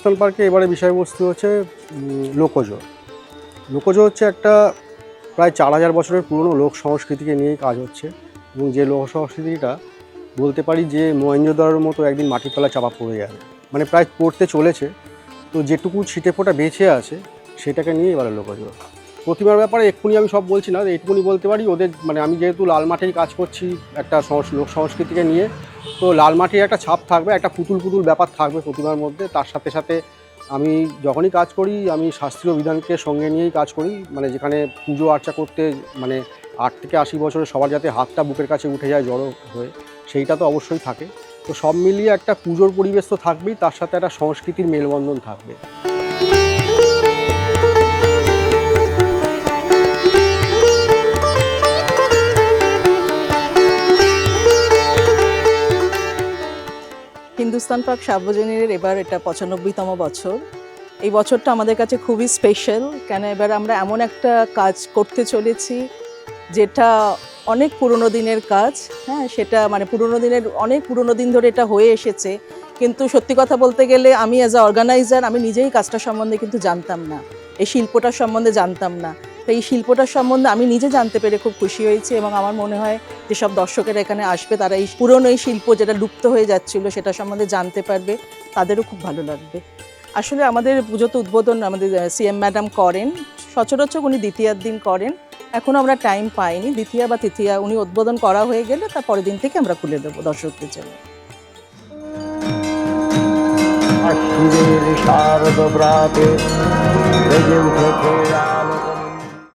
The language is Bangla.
হিন্দুস্তান পার্কে এবারে বিষয়বস্তু হচ্ছে লোকজ। লোকজ হচ্ছে একটা প্রায় 4000 বছরের পুরনো লোক সংস্কৃতিকে নিয়েই কাজ হচ্ছে, এবং যে লোক সংস্কৃতিটা বলতে পারি যে মহেঞ্জোদারোর মতো একদিন মাটির তলায় চাপা পড়ে যাবে, মানে প্রায় পড়তে চলেছে। তো যেটুকু ছিটে ফোঁটা বেঁচে আছে সেটাকে নিয়ে এবারে লোকজ। প্রতিমার ব্যাপারে এক্ষুনি আমি সব বলছি না, এইটুকুনি বলতে পারি ওদের, মানে আমি যেহেতু লাল মাটির কাজ করছি একটা লোক সংস্কৃতিকে নিয়ে, তো লাল মাটির একটা ছাপ থাকবে, একটা পুতুল পুতুল ব্যাপার থাকবে প্রতিমার মধ্যে। তার সাথে সাথে আমি যখনই কাজ করি আমি শাস্ত্রীয় বিধানকে সঙ্গে নিয়েই কাজ করি, মানে যেখানে পুজো আর্চা করতে মানে 8 থেকে 80 বছরের সবার যাতে হাতটা বুকের কাছে উঠে যায় জড়ো হয়ে, সেইটা তো অবশ্যই থাকে। তো সব মিলিয়ে একটা পুজোর পরিবেশ তো থাকবেই, তার সাথে একটা সংস্কৃতির মেলবন্ধন থাকবে। হিন্দুস্তান পার্ক সার্বজনীনের এবার এটা 95তম বছর। এই বছরটা আমাদের কাছে খুবই স্পেশাল, কেন এবার আমরা এমন একটা কাজ করতে চলেছি যেটা অনেক পুরনো দিনের কাজ। হ্যাঁ, সেটা মানে অনেক পুরনো দিন ধরে এটা হয়ে এসেছে, কিন্তু সত্যি কথা বলতে গেলে আমি অ্যাজ আ অর্গানাইজার আমি নিজেই কাজটা সম্বন্ধে কিন্তু জানতাম না, এই শিল্পটার সম্বন্ধে জানতাম না। তো এই শিল্পটার সম্বন্ধে আমি নিজে জানতে পেরে খুব খুশি হয়েছি, এবং আমার মনে হয় যেসব দর্শকেরা এখানে আসবে তারা এই পুরনো এই শিল্প যেটা লুপ্ত হয়ে যাচ্ছিল সেটা সম্বন্ধে জানতে পারবে, তাদেরও খুব ভালো লাগবে। আসলে আমাদের পুজোতে উদ্বোধন আমাদের সিএম ম্যাডাম করেন, সচরাচর উনি দ্বিতীয়ার দিন করেন। এখনও আমরা টাইম পাইনি, দ্বিতীয়া বা তৃতীয়া উনি উদ্বোধন করা হয়ে গেলে তার পরের দিন থেকে আমরা খুলে দেবো দর্শকদের জন্য। শারদ প্রাতে বেজে উঠেছে